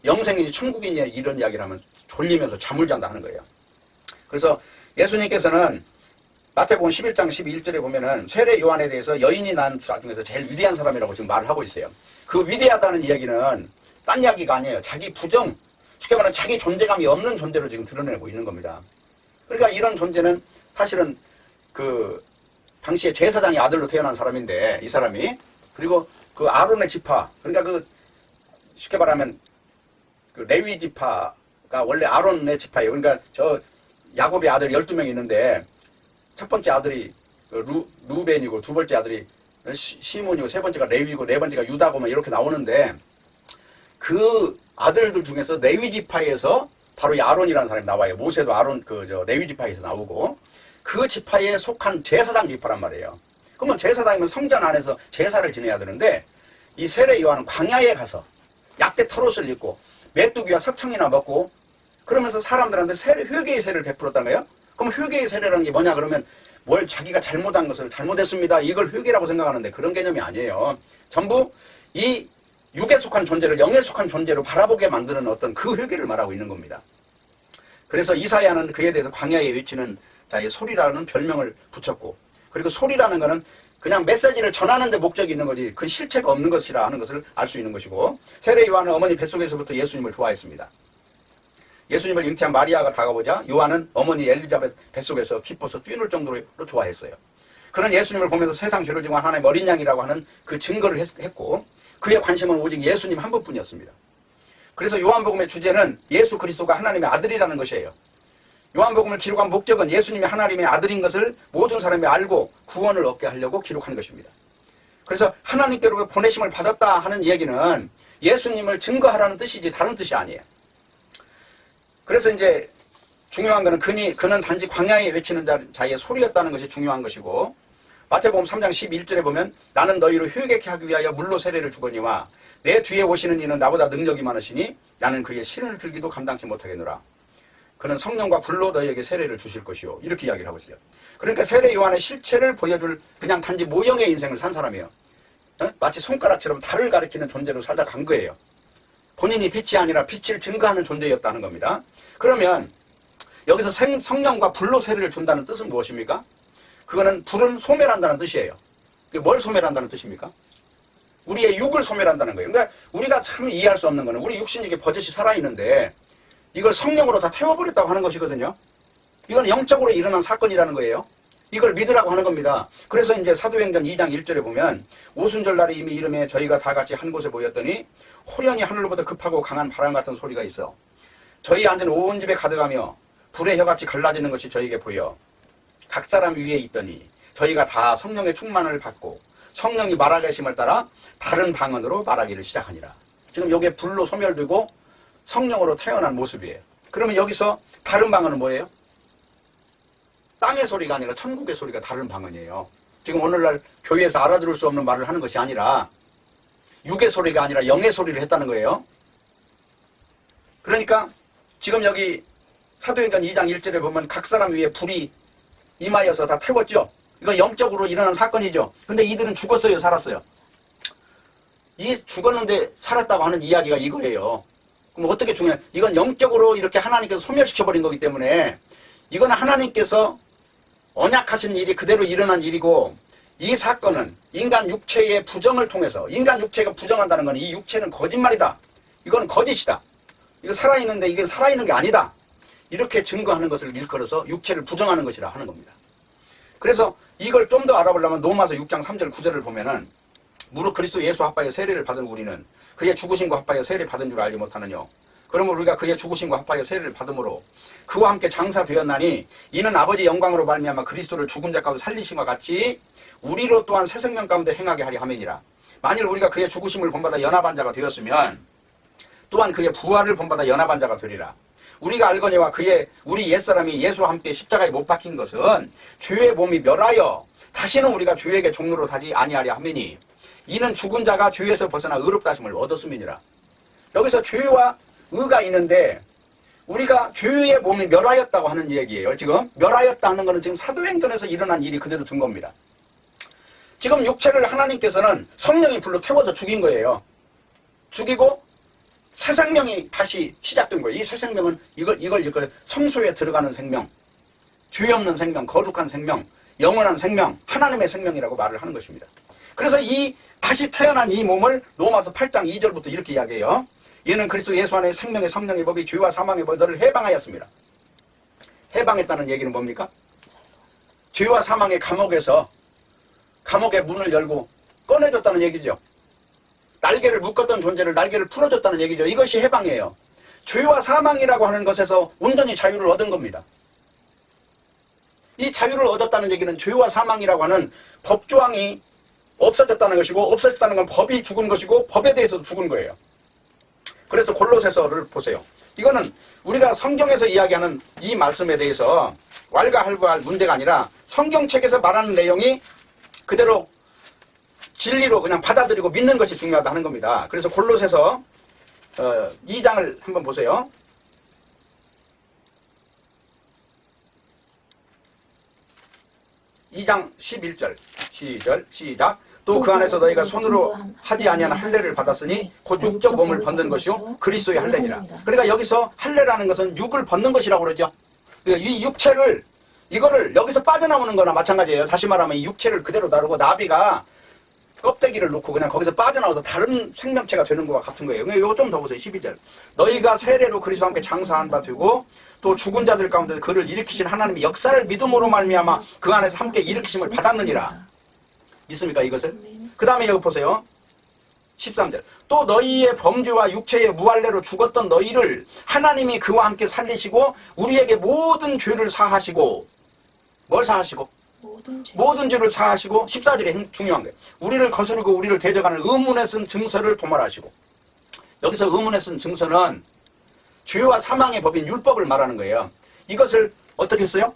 영생이니 천국이니 이런 이야기를 하면 졸리면서 잠을 잔다 하는 거예요. 그래서 예수님께서는 마태복음 11장 12절에 보면은 세례 요한에 대해서 여인이 낳은 자 중에서 제일 위대한 사람이라고 지금 말을 하고 있어요. 그 위대하다는 이야기는 딴 이야기가 아니에요. 자기 부정, 쉽게 말하면 자기 존재감이 없는 존재로 지금 드러내고 있는 겁니다. 그러니까 이런 존재는 사실은 그 당시에 제사장의 아들로 태어난 사람인데 이 사람이 그리고 그 아론의 지파, 그러니까 그 쉽게 말하면 그 레위 지파가 원래 아론의 지파예요. 그러니까 저 야곱의 아들 12명이 있는데 첫 번째 아들이 루벤이고 두 번째 아들이 시몬이고 세 번째가 레위고 네 번째가 유다고 막 이렇게 나오는데 그 아들들 중에서 레위 지파에서 바로 이 아론이라는 사람이 나와요. 모세도 아론 레위 지파에서 나오고 그 지파에 속한 제사장 지파란 말이에요. 그러면 제사장이면 성전 안에서 제사를 지내야 되는데 이 세례 요한은 광야에 가서 약대 털옷을 입고 메뚜기와 석청이나 먹고 그러면서 사람들한테 회개의 세례를 베풀었다는 거예요. 그럼 회개의 세례라는 게 뭐냐 그러면 뭘 자기가 잘못한 것을 잘못했습니다. 이걸 회개라고 생각하는데 그런 개념이 아니에요. 전부 이 육에 속한 존재를 영에 속한 존재로 바라보게 만드는 어떤 그 회개를 말하고 있는 겁니다. 그래서 이사야는 그에 대해서 광야에 외치는 자의 소리라는 별명을 붙였고 그리고 소리라는 거는 그냥 메시지를 전하는 데 목적이 있는 거지 그 실체가 없는 것이라 하는 것을 알 수 있는 것이고 세례 요한은 어머니 뱃속에서부터 예수님을 좋아했습니다. 예수님을 잉태한 마리아가 다가보자 요한은 어머니 엘리자벳 뱃속에서 기뻐서 뛰놀 정도로 좋아했어요. 그는 예수님을 보면서 세상 죄를 지고 하나님의 어린 양이라고 하는 그 증거를 했고 그의 관심은 오직 예수님 한 분뿐이었습니다. 그래서 요한복음의 주제는 예수 그리스도가 하나님의 아들이라는 것이에요. 요한복음을 기록한 목적은 예수님이 하나님의 아들인 것을 모든 사람이 알고 구원을 얻게 하려고 기록한 것입니다. 그래서 하나님께로 보내심을 받았다 하는 얘기는 예수님을 증거하라는 뜻이지 다른 뜻이 아니에요. 그래서 이제 중요한 것은 그는 단지 광야에 외치는 자의 소리였다는 것이 중요한 것이고 마태복음 3장 11절에 보면 나는 너희를 회개케 하기 위하여 물로 세례를 주거니와 내 뒤에 오시는 이는 나보다 능력이 많으시니 나는 그의 신을 들기도 감당치 못하겠노라. 그는 성령과 불로 너희에게 세례를 주실 것이요. 이렇게 이야기를 하고 있어요. 그러니까 세례 요한의 실체를 보여줄 그냥 단지 모형의 인생을 산 사람이에요. 마치 손가락처럼 달을 가리키는 존재로 살다 간 거예요. 본인이 빛이 아니라 빛을 증거하는 존재였다는 겁니다. 그러면 여기서 성령과 불로 세례를 준다는 뜻은 무엇입니까? 그거는 불은 소멸한다는 뜻이에요. 그게 뭘 소멸한다는 뜻입니까? 우리의 육을 소멸한다는 거예요. 그러니까 우리가 참 이해할 수 없는 거는 우리 육신이 버젓이 살아있는데 이걸 성령으로 다 태워버렸다고 하는 것이거든요. 이건 영적으로 일어난 사건이라는 거예요. 이걸 믿으라고 하는 겁니다. 그래서 이제 사도행전 2장 1절에 보면 오순절 날이 이미 이름에 저희가 다 같이 한 곳에 모였더니 호련히 하늘로부터 급하고 강한 바람 같은 소리가 있어 저희 앉은 온 집에 가득하며 불의 혀같이 갈라지는 것이 저에게 보여 각 사람 위에 있더니 저희가 다 성령의 충만을 받고 성령이 말하게 하심을 따라 다른 방언으로 말하기를 시작하니라. 지금 여기에 불로 소멸되고 성령으로 태어난 모습이에요. 그러면 여기서 다른 방언은 뭐예요? 땅의 소리가 아니라 천국의 소리가 다른 방언이에요. 지금 오늘날 교회에서 알아들을 수 없는 말을 하는 것이 아니라 육의 소리가 아니라 영의 소리를 했다는 거예요. 그러니까 지금 여기 사도행전 2장 1절에 보면 각 사람 위에 불이 임하여서 다 태웠죠. 이거 영적으로 일어난 사건이죠. 근데 이들은 죽었어요, 살았어요? 이 죽었는데 살았다고 하는 이야기가 이거예요. 그럼 어떻게 중요해? 이건 영적으로 이렇게 하나님께서 소멸시켜버린 거기 때문에 이건 하나님께서 언약하신 일이 그대로 일어난 일이고 이 사건은 인간 육체의 부정을 통해서 인간 육체가 부정한다는 건 이 육체는 거짓말이다. 이건 거짓이다. 이거 살아있는데 이게 살아있는 게 아니다. 이렇게 증거하는 것을 일컬어서 육체를 부정하는 것이라 하는 겁니다. 그래서 이걸 좀 더 알아보려면 로마서 6장 3절 9절을 보면은 무릇 그리스도 예수 합하여 세례를 받은 우리는 그의 죽으심과 합하여 세례 받은 줄 알지 못하느냐. 그러므로 우리가 그의 죽으심과 합하여 세례를 받음으로 그와 함께 장사되었나니 이는 아버지 영광으로 말미암아 그리스도를 죽은 자 가운데 살리심과 같이 우리로 또한 새 생명 가운데 행하게 하리 하매니라. 만일 우리가 그의 죽으심을 본받아 연합한 자가 되었으면 또한 그의 부활을 본받아 연합한 자가 되리라. 우리가 알거니와 우리 옛사람이 예수와 함께 십자가에 못 박힌 것은 죄의 몸이 멸하여 다시는 우리가 죄에게 종로로 타지 아니하리 하매니 이는 죽은 자가 죄에서 벗어나 의롭다 하심을 얻었음이니라. 여기서 죄와 의가 있는데 우리가 죄의 몸이 멸하였다고 하는 얘기예요. 지금 멸하였다 하는 것은 지금 사도행전에서 일어난 일이 그대로 든 겁니다. 지금 육체를 하나님께서는 성령이 불로 태워서 죽인 거예요. 죽이고 새 생명이 다시 시작된 거예요. 이 새 생명은 이걸 성소에 들어가는 생명, 죄 없는 생명, 거룩한 생명, 영원한 생명, 하나님의 생명이라고 말을 하는 것입니다. 그래서 이 다시 태어난 이 몸을 로마서 8장 2절부터 이렇게 이야기해요. 이는 그리스도 예수 안에 생명의 성령의 법이 죄와 사망의 법들을 해방하였습니다. 해방했다는 얘기는 뭡니까? 죄와 사망의 감옥에서 감옥의 문을 열고 꺼내줬다는 얘기죠. 날개를 묶었던 존재를 날개를 풀어줬다는 얘기죠. 이것이 해방이에요. 죄와 사망이라고 하는 것에서 온전히 자유를 얻은 겁니다. 이 자유를 얻었다는 얘기는 죄와 사망이라고 하는 법조항이 없어졌다는 것이고, 없어졌다는 건 법이 죽은 것이고 법에 대해서도 죽은 거예요. 그래서 골로새서를 보세요. 이거는 우리가 성경에서 이야기하는 이 말씀에 대해서 왈가왈부할 문제가 아니라 성경책에서 말하는 내용이 그대로 진리로 그냥 받아들이고 믿는 것이 중요하다 하는 겁니다. 그래서 골로새서 2장을 한번 보세요. 2장 11절 시작. 또 그 안에서 너희가 손으로 하지 아니한 할례를 받았으니 곧 육적 몸을 벗는 것이요 그리스도의 할례니라. 그러니까 여기서 할례라는 것은 육을 벗는 것이라고 그러죠. 이 육체를 이거를 여기서 빠져나오는 거나 마찬가지예요. 다시 말하면 이 육체를 그대로 다루고 나비가 껍데기를 놓고 그냥 거기서 빠져나와서 다른 생명체가 되는 것과 같은 거예요. 이거 좀 더 보세요. 12절. 너희가 세례로 그리스도와 함께 장사한 바 되고 또 죽은 자들 가운데 그를 일으키신 하나님의 역사를 믿음으로 말미암아 그 안에서 함께 일으키심을 받았느니라. 믿습니까 이것을? 그 다음에 여기 보세요. 13절. 또 너희의 범죄와 육체의 무할례로 죽었던 너희를 하나님이 그와 함께 살리시고 우리에게 모든 죄를 사하시고 뭘 사하시고? 모든 죄를 사하시고 14절에 중요한 거예요. 우리를 거스르고 우리를 대적하는 의문에 쓴 증서를 도말하시고. 여기서 의문에 쓴 증서는 죄와 사망의 법인 율법을 말하는 거예요. 이것을 어떻게 했어요?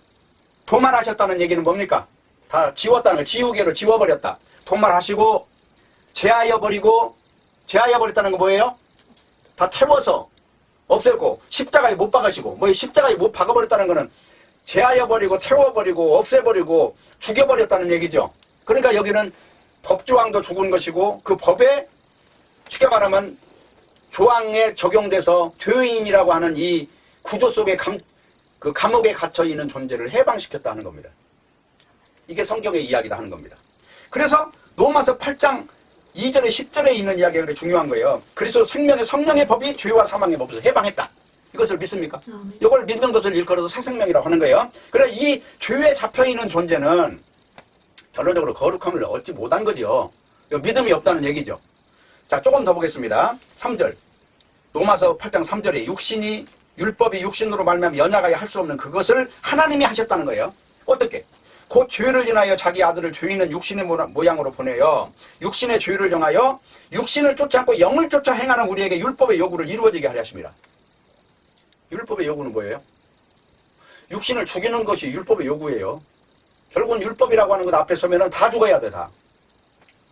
도말하셨다는 얘기는 뭡니까? 다 지웠다는 거예요. 지우개로 지워버렸다. 도말하시고 제하여버리고 제하여버렸다는 건 뭐예요? 다 태워서 없애고 십자가에 못 박으시고 뭐 십자가에 못 박아버렸다는 거는 제하여버리고 태워버리고 없애버리고 죽여버렸다는 얘기죠. 그러니까 여기는 법조항도 죽은 것이고 그 법에 쉽게 말하면 조항에 적용돼서 죄인이라고 하는 이 구조 속에 그 감옥에 갇혀있는 존재를 해방시켰다는 겁니다. 이게 성경의 이야기다 하는 겁니다. 그래서 로마서 8장 2절에 10절에 있는 이야기가 그렇게 중요한 거예요. 그리스도 생명의 성령의 법이 죄와 사망의 법에서 해방했다. 이것을 믿습니까? 이걸 믿는 것을 일컬어서 새 생명이라고 하는 거예요. 그래서 이 죄에 잡혀있는 존재는 결론적으로 거룩함을 얻지 못한 거죠. 믿음이 없다는 얘기죠. 자, 조금 더 보겠습니다. 3절. 로마서 8장 3절에 육신이 율법이 육신으로 말미암아 연약하여 할 수 없는 그것을 하나님이 하셨다는 거예요. 어떻게? 곧 죄를 인하여 자기 아들을 죄인은 육신의 모양으로 보내요. 육신의 죄를 정하여 육신을 쫓지 않고 영을 쫓아 행하는 우리에게 율법의 요구를 이루어지게 하려 하십니다. 율법의 요구는 뭐예요? 육신을 죽이는 것이 율법의 요구예요. 결국은 율법이라고 하는 것 앞에 서면은 다 죽어야 돼, 다.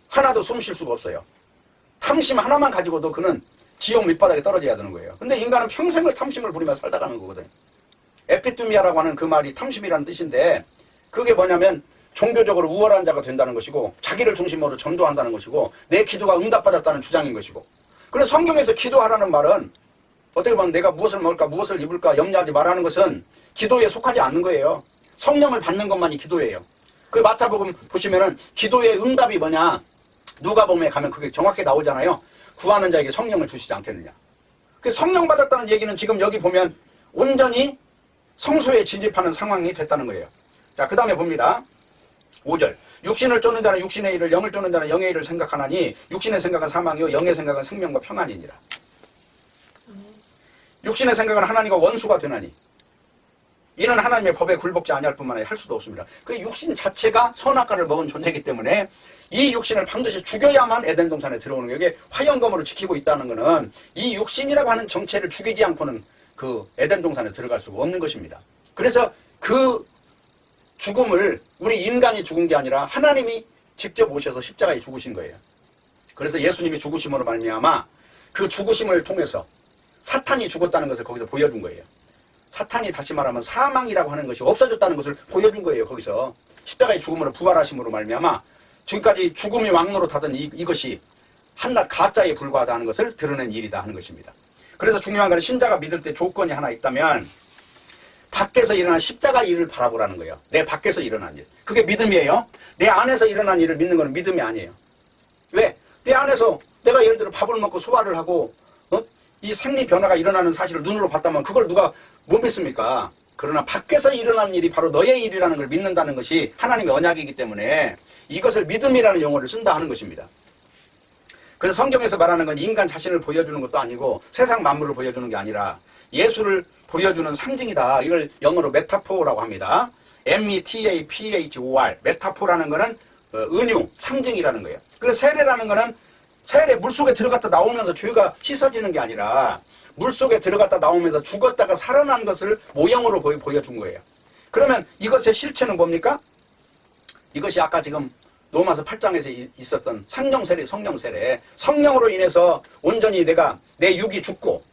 하나도 숨 쉴 수가 없어요. 탐심 하나만 가지고도 그는 지옥 밑바닥에 떨어져야 되는 거예요. 근데 인간은 평생을 탐심을 부리며 살다가는 거거든요. 에피투미아라고 하는 그 말이 탐심이라는 뜻인데 그게 뭐냐면 종교적으로 우월한 자가 된다는 것이고 자기를 중심으로 전도한다는 것이고 내 기도가 응답받았다는 주장인 것이고 그래서 성경에서 기도하라는 말은 어떻게 보면 내가 무엇을 먹을까 무엇을 입을까 염려하지 말라는 것은 기도에 속하지 않는 거예요. 성령을 받는 것만이 기도예요. 그 마태복음 보시면은 기도의 응답이 뭐냐 누가복음에 가면 그게 정확히 나오잖아요. 구하는 자에게 성령을 주시지 않겠느냐. 그 성령 받았다는 얘기는 지금 여기 보면 온전히 성소에 진입하는 상황이 됐다는 거예요. 자, 그 다음에 봅니다. 5절. 육신을 쫓는 자는 육신의 일을 영을 쫓는 자는 영의 일을 생각하나니 육신의 생각은 사망이요 영의 생각은 생명과 평안이니라. 육신의 생각은 하나님과 원수가 되나니 이는 하나님의 법에 굴복지 아니할 뿐만 아니라 할 수도 없습니다. 그 육신 자체가 선악과를 먹은 존재이기 때문에 이 육신을 반드시 죽여야만 에덴 동산에 들어오는 거예요. 이게 화영검으로 지키고 있다는 것은 이 육신이라고 하는 정체를 죽이지 않고는 그 에덴 동산에 들어갈 수가 없는 것입니다. 그래서 그 죽음을 우리 인간이 죽은 게 아니라 하나님이 직접 오셔서 십자가에 죽으신 거예요. 그래서 예수님이 죽으심으로 말미암아 그 죽으심을 통해서 사탄이 죽었다는 것을 거기서 보여준 거예요. 사탄이 다시 말하면 사망이라고 하는 것이 없어졌다는 것을 보여준 거예요. 거기서 십자가의 죽음으로 부활하심으로 말미암아 지금까지 죽음이 왕노릇하던 이것이 한낱 가짜에 불과하다는 것을 드러낸 일이다 하는 것입니다. 그래서 중요한 것은 신자가 믿을 때 조건이 하나 있다면 밖에서 일어난 십자가 일을 바라보라는 거예요. 내 밖에서 일어난 일. 그게 믿음이에요. 내 안에서 일어난 일을 믿는 건 믿음이 아니에요. 왜? 내 안에서 내가 예를 들어 밥을 먹고 소화를 하고 이 생리 변화가 일어나는 사실을 눈으로 봤다면 그걸 누가 못 믿습니까? 그러나 밖에서 일어나는 일이 바로 너의 일이라는 걸 믿는다는 것이 하나님의 언약이기 때문에 이것을 믿음이라는 용어를 쓴다 하는 것입니다. 그래서 성경에서 말하는 건 인간 자신을 보여주는 것도 아니고 세상 만물을 보여주는 게 아니라 예수를 보여주는 상징이다. 이걸 영어로 메타포라고 합니다. METAPHOR. 메타포라는 거는 은유, 상징이라는 거예요. 그래서 세례라는 거는 세례 물속에 들어갔다 나오면서 죄가 씻어지는 게 아니라 물속에 들어갔다 나오면서 죽었다가 살아난 것을 모형으로 보여준 거예요. 그러면 이것의 실체는 뭡니까? 이것이 아까 지금 로마서 8장에서 있었던 성령세례, 성령세례. 성령으로 인해서 온전히 내가 내 육이 죽고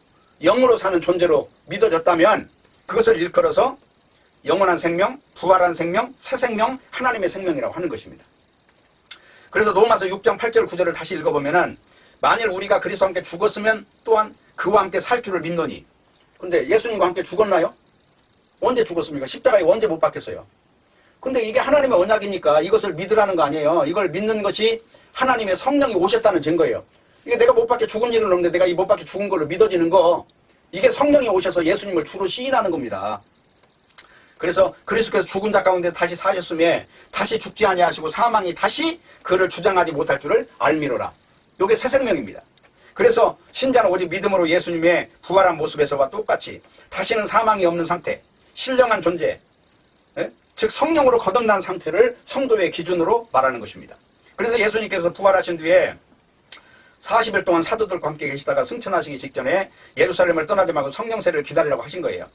영으로 사는 존재로 믿어졌다면 그것을 일컬어서 영원한 생명, 부활한 생명, 새 생명, 하나님의 생명이라고 하는 것입니다. 그래서 로마서 6장 8절 9절을 다시 읽어보면은 만일 우리가 그리스도와 함께 죽었으면 또한 그와 함께 살 줄을 믿노니. 근데 예수님과 함께 죽었나요? 언제 죽었습니까? 십자가에 언제 못 박혔어요? 근데 이게 하나님의 언약이니까 이것을 믿으라는 거 아니에요. 이걸 믿는 것이 하나님의 성령이 오셨다는 증거예요. 이게 내가 못 박혀 죽은 일은 없는데 내가 이 못 박혀 죽은 걸로 믿어지는 거, 이게 성령이 오셔서 예수님을 주로 시인하는 겁니다. 그래서 그리스도께서 죽은 자 가운데 다시 사셨음에 다시 죽지 아니하시고 사망이 다시 그를 주장하지 못할 줄을 알미로라. 이게 새 생명입니다. 그래서 신자는 오직 믿음으로 예수님의 부활한 모습에서와 똑같이 다시는 사망이 없는 상태, 신령한 존재, 즉 성령으로 거듭난 상태를 성도의 기준으로 말하는 것입니다. 그래서 예수님께서 부활하신 뒤에 40일 동안 사도들과 함께 계시다가 승천하시기 직전에 예루살렘을 떠나지 말고 성령세를 기다리라고 하신 거예요.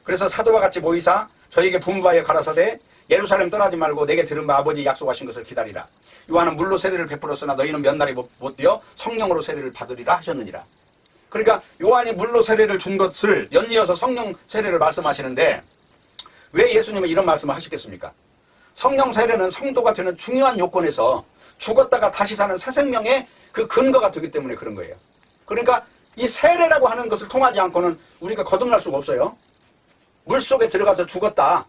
그래서 사도와 같이 모이사 저에게 분부하여 가라사대 예루살렘 떠나지 말고 내게 들은 바 아버지 약속하신 것을 기다리라. 요한은 물로 세례를 베풀었으나 너희는 몇 날이 못 되어 성령으로 세례를 받으리라 하셨느니라. 그러니까 요한이 물로 세례를 준 것을 연이어서 성령 세례를 말씀하시는데 왜 예수님은 이런 말씀을 하셨겠습니까? 성령 세례는 성도가 되는 중요한 요건에서 죽었다가 다시 사는 새 생명의 그 근거가 되기 때문에 그런 거예요. 그러니까 이 세례라고 하는 것을 통하지 않고는 우리가 거듭날 수가 없어요. 물속에 들어가서 죽었다.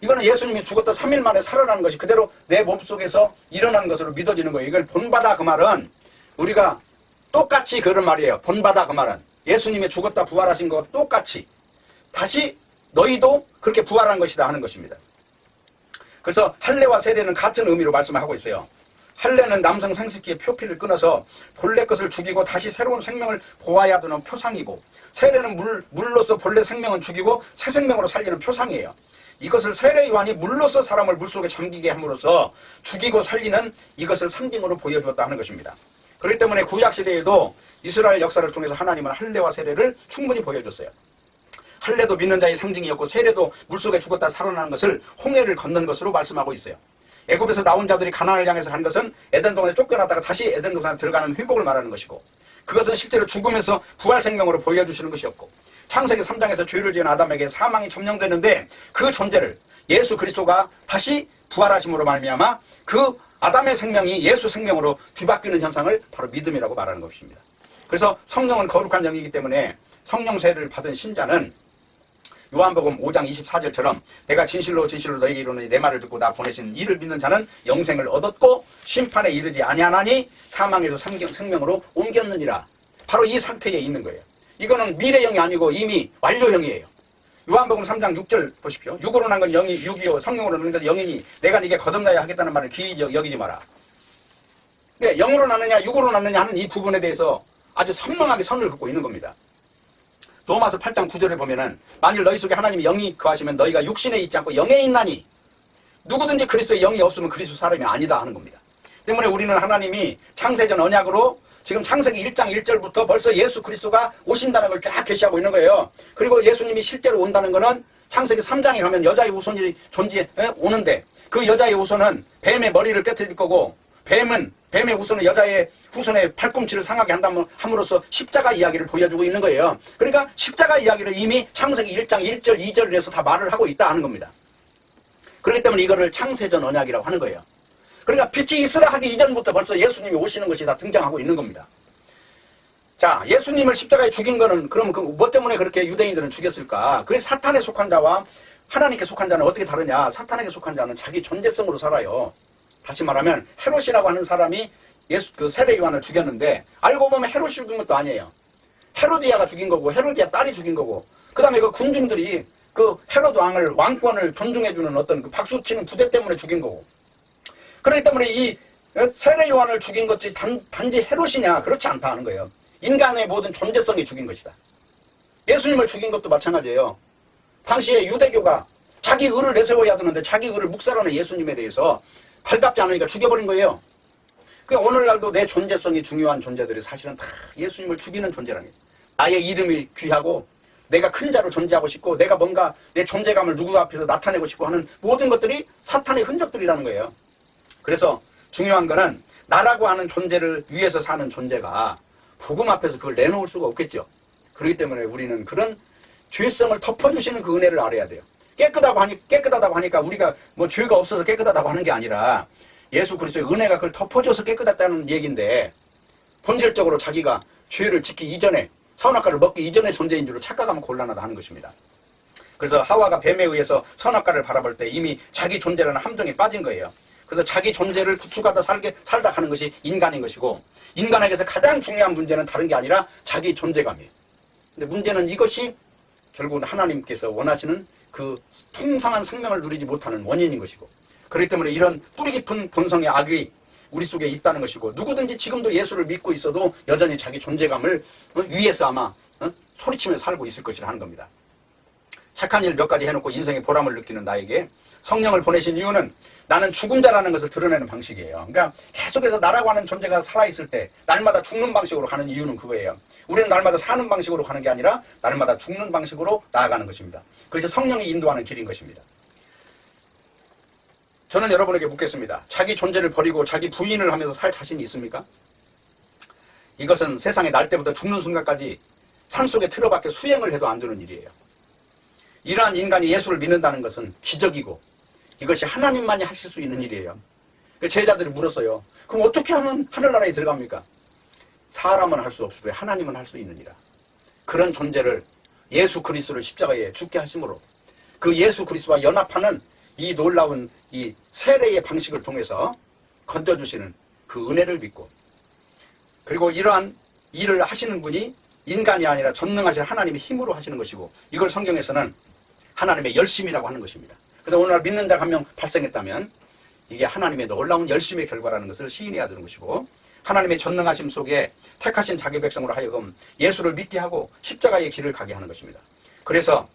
이거는 예수님이 죽었다 3일 만에 살아나는 것이 그대로 내 몸속에서 일어나는 것으로 믿어지는 거예요. 이걸 본받아 그 말은 우리가 똑같이 그런 말이에요. 본받아 그 말은 예수님이 죽었다 부활하신 것 똑같이 다시 너희도 그렇게 부활한 것이다 하는 것입니다. 그래서 할례와 세례는 같은 의미로 말씀하고 있어요. 할례는 남성 생식기의 표피를 끊어서 본래 것을 죽이고 다시 새로운 생명을 보아야 되는 표상이고 세례는 물로서 본래 생명은 죽이고 새 생명으로 살리는 표상이에요. 이것을 세례 요한이 물로서 사람을 물속에 잠기게 함으로써 죽이고 살리는 이것을 상징으로 보여주었다 하는 것입니다. 그렇기 때문에 구약시대에도 이스라엘 역사를 통해서 하나님은 할례와 세례를 충분히 보여줬어요. 할례도 믿는 자의 상징이었고 세례도 물속에 죽었다 살아나는 것을 홍해를 건넌 것으로 말씀하고 있어요. 애굽에서 나온 자들이 가나안을 향해서 간 것은 에덴 동산에 쫓겨났다가 다시 에덴 동산에 들어가는 회복을 말하는 것이고 그것은 실제로 죽음에서 부활 생명으로 보여주시는 것이었고 창세기 3장에서 죄를 지은 아담에게 사망이 점령되는데 그 존재를 예수 그리스도가 다시 부활하심으로 말미암아 그 아담의 생명이 예수 생명으로 뒤바뀌는 현상을 바로 믿음이라고 말하는 것입니다. 그래서 성령은 거룩한 영이기 때문에 성령 세례를 받은 신자는 요한복음 5장 24절처럼 내가 진실로 진실로 너에게 이르노니 내 말을 듣고 나 보내신 이를 믿는 자는 영생을 얻었고 심판에 이르지 아니하나니 사망에서 생명으로 옮겼느니라. 바로 이 상태에 있는 거예요. 이거는 미래형이 아니고 이미 완료형이에요. 요한복음 3장 6절 보십시오. 육으로 난 건 영이 육이요 성령으로 난 건 영이니 내가 네게 거듭나야 하겠다는 말을 기이 여기지 마라. 그러니까 영으로 나느냐 육으로 나느냐 하는 이 부분에 대해서 아주 선명하게 선을 긋고 있는 겁니다. 로마서 8장 9절에 보면은 만일 너희 속에 하나님이 영이 거하시면 너희가 육신에 있지 않고 영에 있나니 누구든지 그리스도의 영이 없으면 그리스도 사람이 아니다 하는 겁니다. 때문에 우리는 하나님이 창세전 언약으로 지금 창세기 1장 1절부터 벌써 예수 그리스도가 오신다는 걸 쫙 계시하고 있는 거예요. 그리고 예수님이 실제로 온다는 거는 창세기 3장에 가면 여자의 후손이 오는데 그 여자의 후손은 뱀의 머리를 깨뜨릴 거고 뱀의 후손은 여자의 후손의 팔꿈치를 상하게 함으로써 십자가 이야기를 보여주고 있는 거예요. 그러니까 십자가 이야기를 이미 창세기 1장 1절 2절을 해서 다 말을 하고 있다 하는 겁니다. 그렇기 때문에 이거를 창세전 언약이라고 하는 거예요. 그러니까 빛이 있으라 하기 이전부터 벌써 예수님이 오시는 것이 다 등장하고 있는 겁니다. 자, 예수님을 십자가에 죽인 거는 그러면 그 뭐 때문에 그렇게 유대인들은 죽였을까? 그래서 사탄에 속한 자와 하나님께 속한 자는 어떻게 다르냐? 사탄에게 속한 자는 자기 존재성으로 살아요. 다시 말하면 헤롯이라고 하는 사람이 그 세례 요한을 죽였는데 알고 보면 헤롯이 죽인 것도 아니에요. 헤로디아가 죽인 거고 헤로디아 딸이 죽인 거고 그 다음에 그 군중들이 그 헤롯 왕을 왕권을 존중해주는 어떤 그 박수치는 부대 때문에 죽인 거고 그렇기 때문에 이 세례 요한을 죽인 것이 단지 헤롯이냐? 그렇지 않다 하는 거예요. 인간의 모든 존재성이 죽인 것이다. 예수님을 죽인 것도 마찬가지예요. 당시에 유대교가 자기 의를 내세워야 되는데 자기 의를 묵살하는 예수님에 대해서 달갑지 않으니까 죽여버린 거예요. 그러니까 오늘날도 내 존재성이 중요한 존재들이 사실은 다 예수님을 죽이는 존재라는 거예요. 나의 이름이 귀하고 내가 큰 자로 존재하고 싶고 내가 뭔가 내 존재감을 누구 앞에서 나타내고 싶고 하는 모든 것들이 사탄의 흔적들이라는 거예요. 그래서 중요한 거는 나라고 하는 존재를 위해서 사는 존재가 복음 앞에서 그걸 내놓을 수가 없겠죠. 그렇기 때문에 우리는 그런 죄성을 덮어주시는 그 은혜를 알아야 돼요. 깨끗하다고 하니까 우리가 뭐 죄가 없어서 깨끗하다고 하는 게 아니라 예수 그리스도의 은혜가 그걸 덮어줘서 깨끗하다는 얘기인데 본질적으로 자기가 죄를 짓기 이전에 선악과를 먹기 이전의 존재인 줄로 착각하면 곤란하다 하는 것입니다. 그래서 하와가 뱀에 의해서 선악과를 바라볼 때 이미 자기 존재라는 함정에 빠진 거예요. 그래서 자기 존재를 구축하다 살다 가는 것이 인간인 것이고 인간에게서 가장 중요한 문제는 다른 게 아니라 자기 존재감이에요. 근데 문제는 이것이 결국은 하나님께서 원하시는 그 풍성한 생명을 누리지 못하는 원인인 것이고 그렇기 때문에 이런 뿌리 깊은 본성의 악이 우리 속에 있다는 것이고 누구든지 지금도 예수를 믿고 있어도 여전히 자기 존재감을 위해서 아마 소리치며 살고 있을 것이라 하는 겁니다. 착한 일 몇 가지 해놓고 인생의 보람을 느끼는 나에게 성령을 보내신 이유는 나는 죽은 자라는 것을 드러내는 방식이에요. 그러니까 계속해서 나라고 하는 존재가 살아있을 때 날마다 죽는 방식으로 가는 이유는 그거예요. 우리는 날마다 사는 방식으로 가는 게 아니라 날마다 죽는 방식으로 나아가는 것입니다. 그래서 성령이 인도하는 길인 것입니다. 저는 여러분에게 묻겠습니다. 자기 존재를 버리고 자기 부인을 하면서 살 자신이 있습니까? 이것은 세상에 날 때부터 죽는 순간까지 산속에 틀어박혀 수행을 해도 안 되는 일이에요. 이러한 인간이 예수를 믿는다는 것은 기적이고 이것이 하나님만이 하실 수 있는 일이에요. 제자들이 물었어요. 그럼 어떻게 하면 하늘나라에 들어갑니까? 사람은 할 수 없어도 하나님은 할 수 있느니라. 그런 존재를 예수 그리스도를 십자가에 죽게 하심으로 그 예수 그리스도와 연합하는 이 놀라운 이 세례의 방식을 통해서 건져주시는 그 은혜를 믿고 그리고 이러한 일을 하시는 분이 인간이 아니라 전능하신 하나님의 힘으로 하시는 것이고 이걸 성경에서는 하나님의 열심이라고 하는 것입니다. 그래서 오늘날 믿는 자가 한 명 발생했다면 이게 하나님의 놀라운 열심의 결과라는 것을 시인해야 되는 것이고 하나님의 전능하심 속에 택하신 자기 백성으로 하여금 예수를 믿게 하고 십자가의 길을 가게 하는 것입니다. 그래서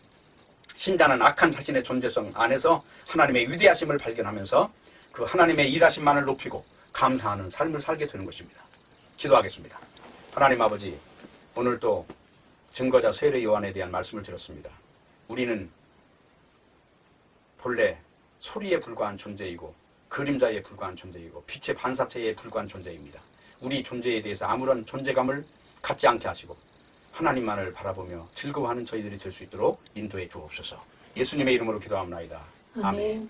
신자는 악한 자신의 존재성 안에서 하나님의 위대하심을 발견하면서 그 하나님의 일하심만을 높이고 감사하는 삶을 살게 되는 것입니다. 기도하겠습니다. 하나님 아버지, 오늘 또 증거자 세례 요한에 대한 말씀을 들었습니다. 우리는 본래 소리에 불과한 존재이고 그림자에 불과한 존재이고 빛의 반사체에 불과한 존재입니다. 우리 존재에 대해서 아무런 존재감을 갖지 않게 하시고 하나님만을 바라보며 즐거워하는 저희들이 될 수 있도록 인도해 주옵소서. 예수님의 이름으로 기도합니다. 아멘.